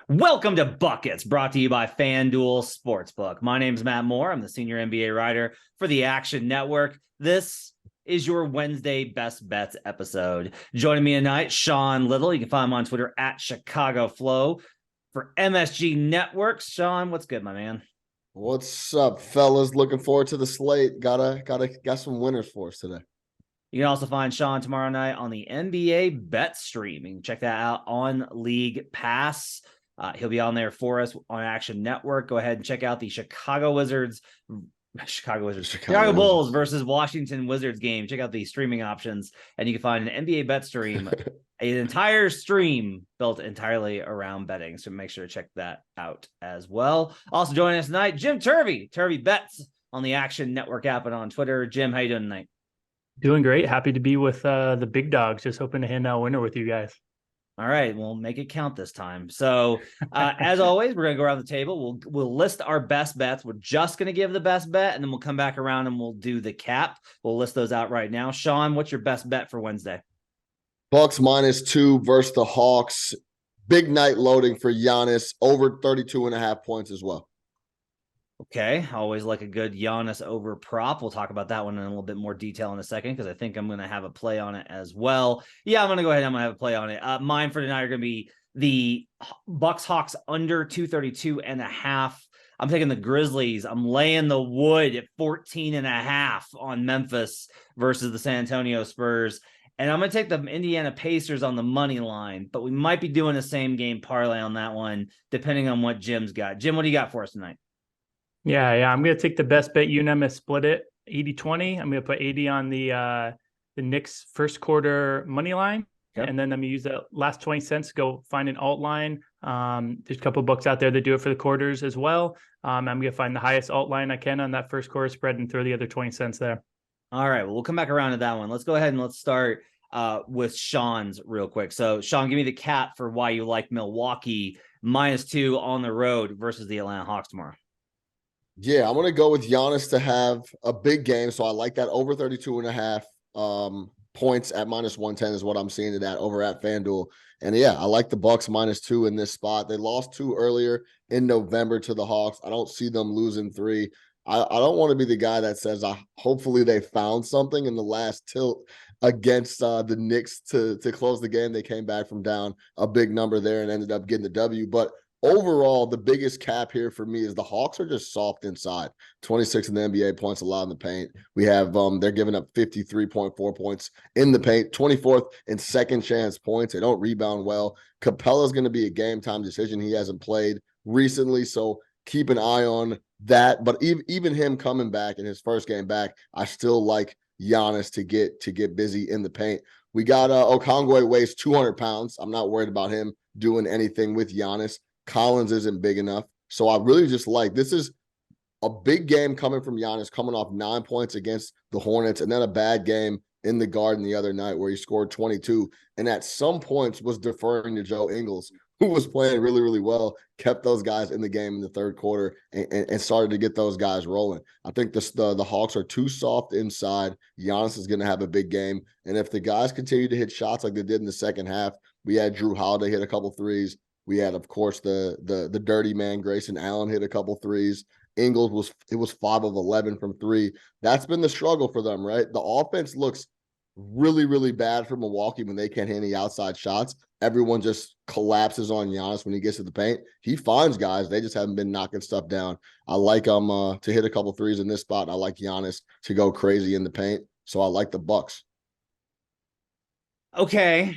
Welcome to Buckets, brought to you by FanDuel Sportsbook. My name is Matt Moore. I'm the senior NBA writer for the Action Network. This is your Wednesday Best Bets episode. Joining me tonight, Sean Little. You can find him on Twitter at Chicago Flow for MSG Network. Sean, what's good, my man? What's up, fellas? Looking forward to the slate. Got some winners for us today. You can also find Sean tomorrow night on the NBA Bet Stream. You can check that out on League Pass. He'll be on there for us on Action Network. Go ahead and check out the Chicago Bulls versus Washington Wizards game. Check out the streaming options, and you can find an NBA Bet Stream, an entire stream built entirely around betting. So make sure to check that out as well. Also joining us tonight, Jim Turvey Bets on the Action Network app and on Twitter. Jim, how you doing tonight? Doing great. Happy to be with the big dogs. Just hoping to hand out a winner with you guys. All right, we'll make it count this time. So, as always, we're going to go around the table. We'll list our best bets. We're just going to give the best bet, and then we'll come back around and we'll do the cap. We'll list those out right now. Sean, what's your best bet for Wednesday? Bucks -2 versus the Hawks. Big night loading for Giannis, over 32.5 points as well. Okay, always like a good Giannis over prop. We'll talk about that one in a little bit more detail in a second because I think I'm going to have a play on it as well. Yeah, I'm going to go ahead and I'm going to have a play on it. Mine for tonight are going to be the Bucks Hawks under 232.5. I'm taking the Grizzlies. I'm laying the wood at 14.5 on Memphis versus the San Antonio Spurs. And I'm going to take the Indiana Pacers on the money line, but we might be doing the same game parlay on that one, depending on what Jim's got. Jim, what do you got for us tonight? Yeah. I'm going to take the best bet unanimous split it 80-20. I'm going to put 80 on the Knicks first quarter money line. Yep. And then I'm going to use the last 20 cents to go find an alt line. There's a couple of books out there that do it for the quarters as well. I'm going to find the highest alt line I can on that first quarter spread and throw the other 20 cents there. All right. Well, we'll come back around to that one. Let's go ahead and let's start with Sean's real quick. So Sean, give me the cap for why you like Milwaukee -2 on the road versus the Atlanta Hawks tomorrow. Yeah, I'm going to go with Giannis to have a big game. So I like that over 32.5 points at -110 is what I'm seeing it at over at FanDuel. And yeah, I like the Bucks -2 in this spot. They lost 2 earlier in November to the Hawks. I don't see them losing 3. I don't want to be the guy that says hopefully they found something in the last tilt against the Knicks to close the game. They came back from down a big number there and ended up getting the W. But overall, the biggest cap here for me is the Hawks are just soft inside. 26 in the NBA points allowed in the paint. We have they're giving up 53.4 points in the paint, 24th in second chance points. They don't rebound well. Capella's going to be a game time decision. He hasn't played recently, so keep an eye on that. But even him coming back in his first game back, I still like Giannis to get busy in the paint. We got Okongwu weighs 200 pounds. I'm not worried about him doing anything with Giannis. Collins isn't big enough. So I really just like this is a big game coming from Giannis, coming off 9 points against the Hornets, and then a bad game in the Garden the other night where he scored 22. And at some points was deferring to Joe Ingles, who was playing really, really well, kept those guys in the game in the third quarter and started to get those guys rolling. I think the Hawks are too soft inside. Giannis is going to have a big game. And if the guys continue to hit shots like they did in the second half, we had Drew Holiday hit a couple threes. We had, of course, the dirty man, Grayson Allen hit a couple threes. Ingles was 5 of 11 from 3. That's been the struggle for them, right? The offense looks really, really bad for Milwaukee when they can't hit any outside shots. Everyone just collapses on Giannis when he gets to the paint. He finds guys. They just haven't been knocking stuff down. I like him to hit a couple threes in this spot. I like Giannis to go crazy in the paint. So I like the Bucks. Okay.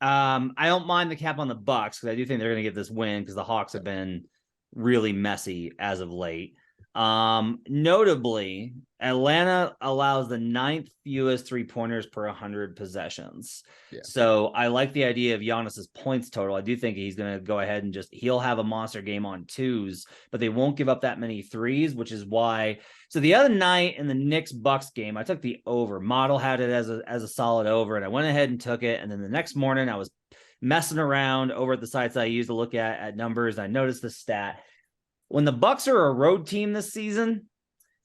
I don't mind the cap on the Bucks because I do think they're going to get this win because the Hawks have been really messy as of late. Notably, Atlanta allows the 9th fewest 3-pointers per 100 possessions. Yeah. So I like the idea of Giannis's points total. I do think he's going to go ahead and he'll have a monster game on 2s, but they won't give up that many 3s, which is why. So the other night in the Knicks Bucks game, I took the over. Model had it as a solid over, and I went ahead and took it. And then the next morning I was messing around over at the sites I use to look at numbers. I noticed the stat. When the Bucks are a road team this season,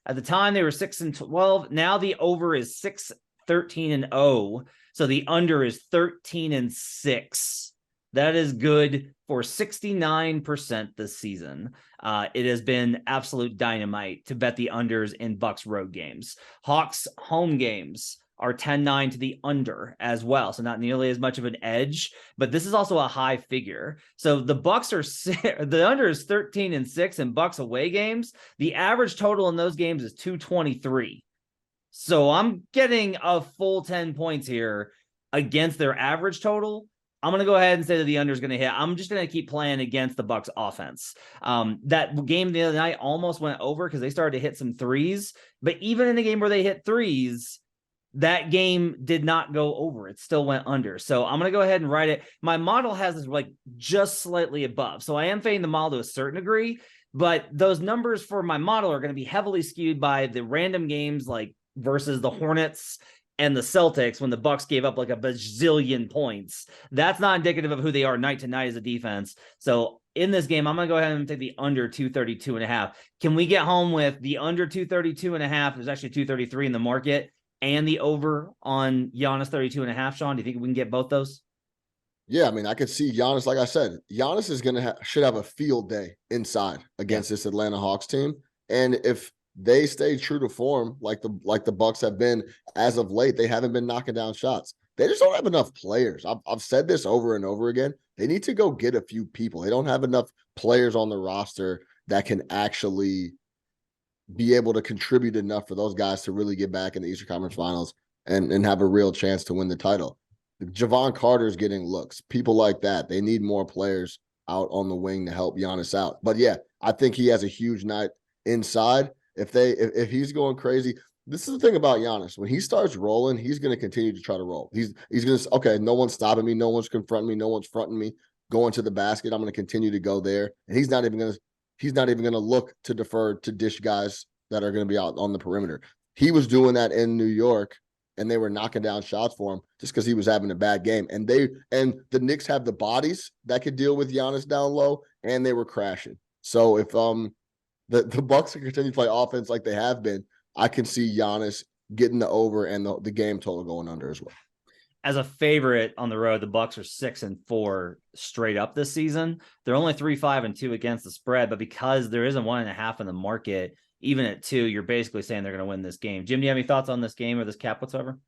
at the time they were 6-12. Now the over is 6-13-0. So the under is 13-6 That is good for 69% this season. It has been absolute dynamite to bet the unders in Bucks road games. Hawks home games are 10-9 to the under as well. So not nearly as much of an edge, but this is also a high figure. So the Bucks are the under is 13-6 in Bucks away games. The average total in those games is 223. So I'm getting a full 10 points here against their average total. I'm going to go ahead and say that the under is going to hit. I'm just going to keep playing against the Bucks offense. That game the other night almost went over because they started to hit some threes, but even in a game where they hit threes, that game did not go over. It still went under. So I'm going to go ahead and write it. My model has this like just slightly above. So I am fading the model to a certain degree, but those numbers for my model are going to be heavily skewed by the random games like versus the Hornets and the Celtics when the Bucks gave up like a bazillion points. That's not indicative of who they are night to night as a defense. So in this game, I'm going to go ahead and take the under 232.5. Can we get home with the under 232.5? There's actually 233 in the market. And the over on Giannis 32.5, Sean. Do you think we can get both those? Yeah, I mean, I could see Giannis. Like I said, Giannis is should have a field day inside against this Atlanta Hawks team. And if they stay true to form, like the Bucks have been as of late, they haven't been knocking down shots. They just don't have enough players. I've said this over and over again. They need to go get a few people. They don't have enough players on the roster that can actually be able to contribute enough for those guys to really get back in the Eastern Conference Finals and have a real chance to win the title. Javon Carter's getting looks. People like that. They need more players out on the wing to help Giannis out. But yeah, I think he has a huge night inside. If he's going crazy, this is the thing about Giannis. When he starts rolling, he's going to continue to try to roll. He's going to, okay, no one's stopping me. No one's confronting me. No one's fronting me. Going to the basket. I'm going to continue to go there. And he's not even going to look to defer to dish guys that are going to be out on the perimeter. He was doing that in New York, and they were knocking down shots for him just because he was having a bad game. And the Knicks have the bodies that could deal with Giannis down low, and they were crashing. So if the Bucks can continue to play offense like they have been, I can see Giannis getting the over and the game total going under as well. As a favorite on the road, the Bucks are 6-4 straight up this season. They're only 3-5-2 against the spread, but because there isn't 1.5 in the market, even at 2, you're basically saying they're going to win this game. Jim, do you have any thoughts on this game or this cap whatsoever?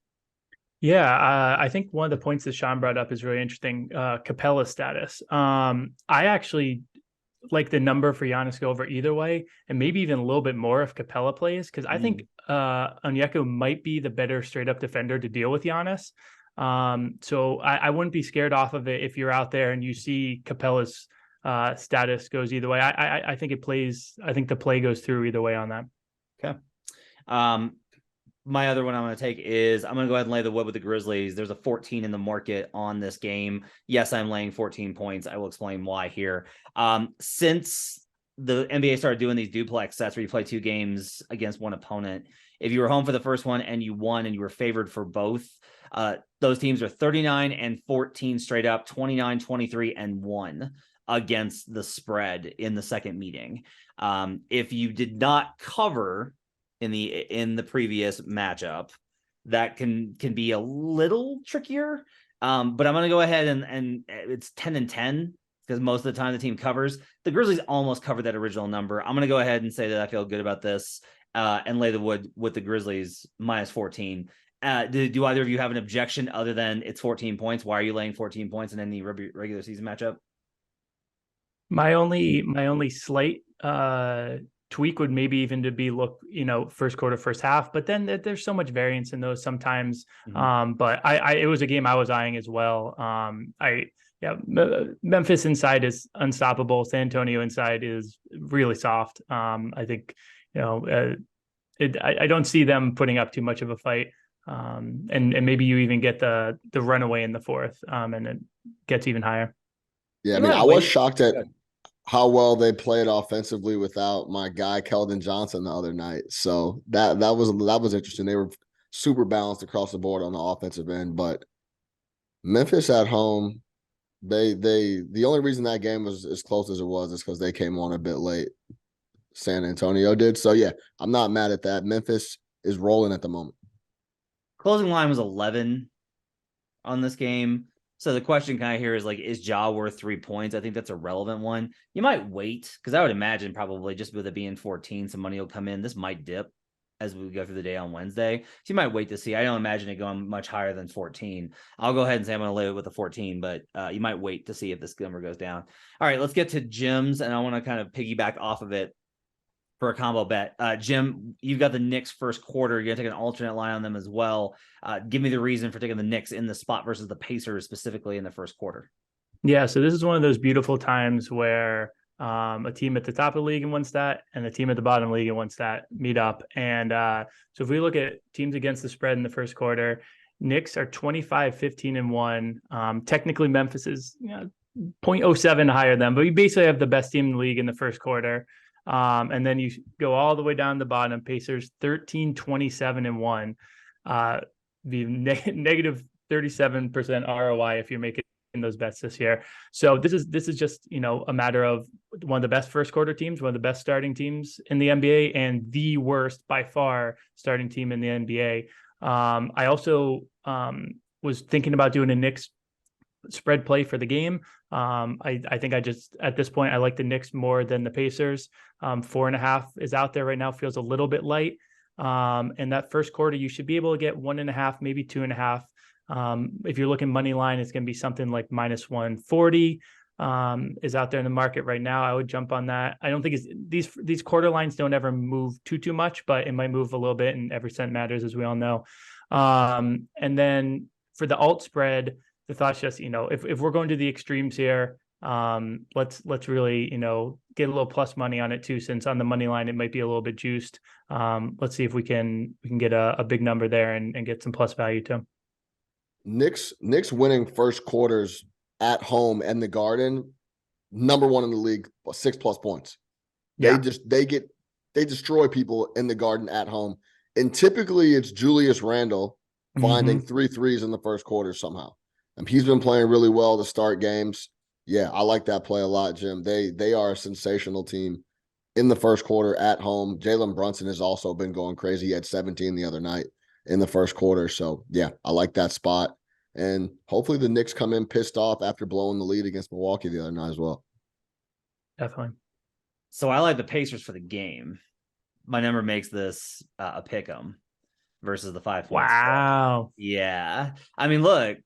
Yeah, I think one of the points that Sean brought up is really interesting. Capella's status. I actually like the number for Giannis go over either way, and maybe even a little bit more if Capella plays, because I think Onyeka might be the better straight up defender to deal with Giannis. So I wouldn't be scared off of it if you're out there and you see Capella's status goes either way. I think it plays. I think the play goes through either way on that. Okay. My other one I'm going to take is I'm going to go ahead and lay the wood with the Grizzlies. There's a 14 in the market on this game. Yes, I'm laying 14 points. I will explain why here. Since the NBA started doing these duplex sets where you play 2 games against one opponent, if you were home for the first one and you won and you were favored for both, those teams are 39-14 straight up, 29-23-1 against the spread in the second meeting. If you did not cover in the previous matchup, that can be a little trickier. But I'm going to go ahead and it's 10-10 because most of the time the team covers. The Grizzlies almost covered that original number. I'm going to go ahead and say that I feel good about this and lay the wood with the Grizzlies minus 14. Do either of you have an objection other than it's 14 points? Why are you laying 14 points in any regular season matchup? My only slight tweak would maybe even to be first quarter, first half, but then there's so much variance in those sometimes. Mm-hmm. But it was a game I was eyeing as well. Memphis inside is unstoppable. San Antonio inside is really soft. I think, I don't see them putting up too much of a fight. And maybe you even get the runaway in the fourth, and it gets even higher. Yeah, I mean, I was shocked at how well they played offensively without my guy Keldon Johnson the other night. So that was interesting. They were super balanced across the board on the offensive end, but Memphis at home, the only reason that game was as close as it was is because they came on a bit late. San Antonio did. So yeah, I'm not mad at that. Memphis is rolling at the moment. Closing line was 11 on this game. So the question kind of here is like, is Ja worth 3 points? I think that's a relevant one. You might wait, because I would imagine probably just with it being 14, some money will come in. This might dip as we go through the day on Wednesday. So you might wait to see. I don't imagine it going much higher than 14. I'll go ahead and say I'm going to live with the 14, but you might wait to see if this number goes down. All right, let's get to Jim's, and I want to kind of piggyback off of it for a combo bet. Jim, you've got the Knicks first quarter. You're going to take an alternate line on them as well. Give me the reason for taking the Knicks in the spot versus the Pacers specifically in the first quarter. Yeah, so this is one of those beautiful times where a team at the top of the league in one stat and a team at the bottom of the league in one stat meet up. And so if we look at teams against the spread in the first quarter, Knicks are 25-15-1. Technically, Memphis is 0.07 higher than, but you basically have the best team in the league in the first quarter. And then you go all the way down the bottom. Pacers 13-27-1. The negative 37% ROI if you're making those bets this year. So this is just a matter of one of the best first quarter teams, one of the best starting teams in the NBA, and the worst by far starting team in the NBA. I also was thinking about doing a Knicks spread play for the game. I think at this point I like the Knicks more than the Pacers. 4.5 is out there right now, feels a little bit light. And that first quarter you should be able to get 1.5, maybe 2.5. If you're looking money line, it's going to be something like -140 is out there in the market right now. I would jump on that. I don't think these quarter lines don't ever move too much, but it might move a little bit, and every cent matters, as we all know. And then for the alt spread, the thought's just, if we're going to the extremes here, let's really, get a little plus money on it too, since on the money line it might be a little bit juiced. Let's see if we can get a big number there and get some plus value too. Knicks winning first quarters at home and the Garden, number one in the league, 6+ points. Yeah. They destroy people in the Garden at home. And typically it's Julius Randle finding 3 threes in the first quarter somehow. He's been playing really well to start games. Yeah, I like that play a lot, Jim. They are a sensational team in the first quarter at home. Jalen Brunson has also been going crazy. He had 17 the other night in the first quarter. So, yeah, I like that spot. And hopefully the Knicks come in pissed off after blowing the lead against Milwaukee the other night as well. Definitely. So I like the Pacers for the game. My number makes this a pick 'em versus the 5 points. Wow. Yeah. I mean, look,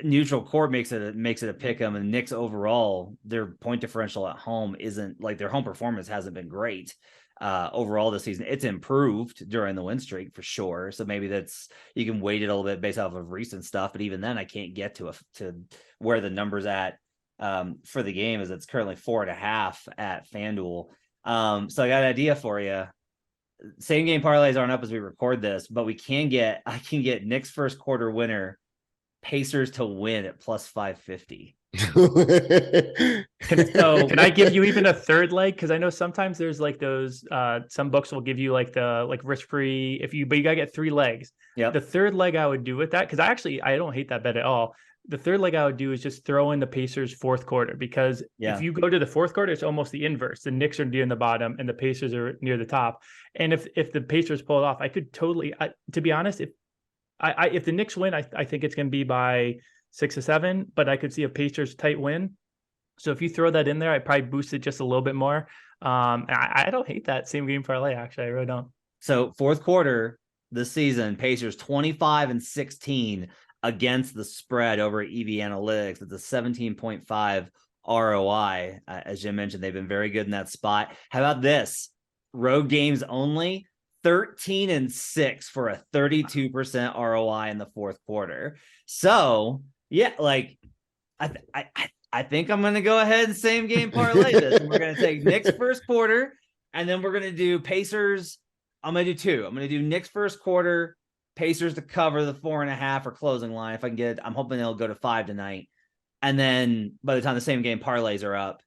neutral court makes it a pick 'em, and Knicks overall, their point differential at home isn't like, their home performance hasn't been great overall this season. It's improved during the win streak for sure. So maybe you can weight it a little bit based off of recent stuff, but even then I can't get to where the number's at for the game, is it's currently 4.5 at FanDuel. So I got an idea for you. Same game parlays aren't up as we record this, but I can get Knicks first quarter winner, Pacers to win at +550. Can I give you even a third leg? Because I know sometimes there's like those some books will give you like the risk free but you gotta get 3 legs. Yeah. The third leg I would do with that, because I don't hate that bet at all. The third leg I would do is just throw in the Pacers fourth quarter, because if you go to the fourth quarter, it's almost the inverse. The Knicks are near the bottom and the Pacers are near the top. And if the Pacers pull it off, I could totally, to be honest, if the Knicks win, I think it's going to be by 6 or 7, but I could see a Pacers tight win. So if you throw that in there, I'd probably boost it just a little bit more. I don't hate that same game parlay, actually. I really don't. So fourth quarter this season, Pacers 25-16 against the spread over EV Analytics. It's a 17.5 ROI. As Jim mentioned, they've been very good in that spot. How about this? Road games only, 13-6 for a 32% ROI in the fourth quarter. So yeah, like I think I'm going to go ahead and same game parlay this. And we're going to take Knicks first quarter, and then we're going to do Pacers. I'm going to do 2. I'm going to do Knicks first quarter, Pacers to cover the 4.5 or closing line. If I can get it, I'm hoping they'll go to 5 tonight. And then by the time the same game parlays are up,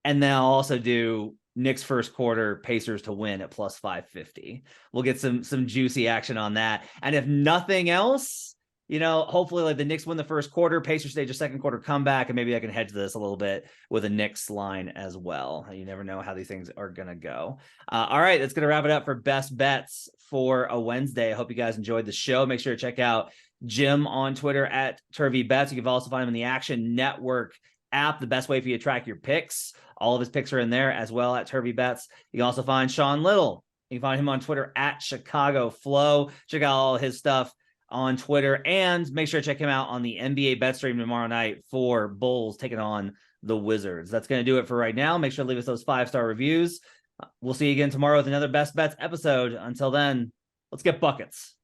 and then I'll also do Knicks first quarter, Pacers to win at +550. We'll get some juicy action on that. And if nothing else, hopefully like the Knicks win the first quarter, Pacers stage a second quarter comeback, and maybe I can hedge this a little bit with a Knicks line as well. You never know how these things are going to go. All right, that's going to wrap it up for best bets for a Wednesday. I hope you guys enjoyed the show. Make sure to check out Jim on Twitter at TurvyBets. You can also find him in the Action Network app, the best way for you to track your picks. All of his picks are in there as well at TurvyBets. You can also find Sean Little. You can find him on Twitter at Chicago Flow. Check out all his stuff on Twitter, and make sure to check him out on the NBA bet stream tomorrow night for Bulls taking on the Wizards. That's going to do it for right now. Make sure to leave us those 5-star reviews. We'll see you again tomorrow with another Best Bets episode. Until then, let's get buckets.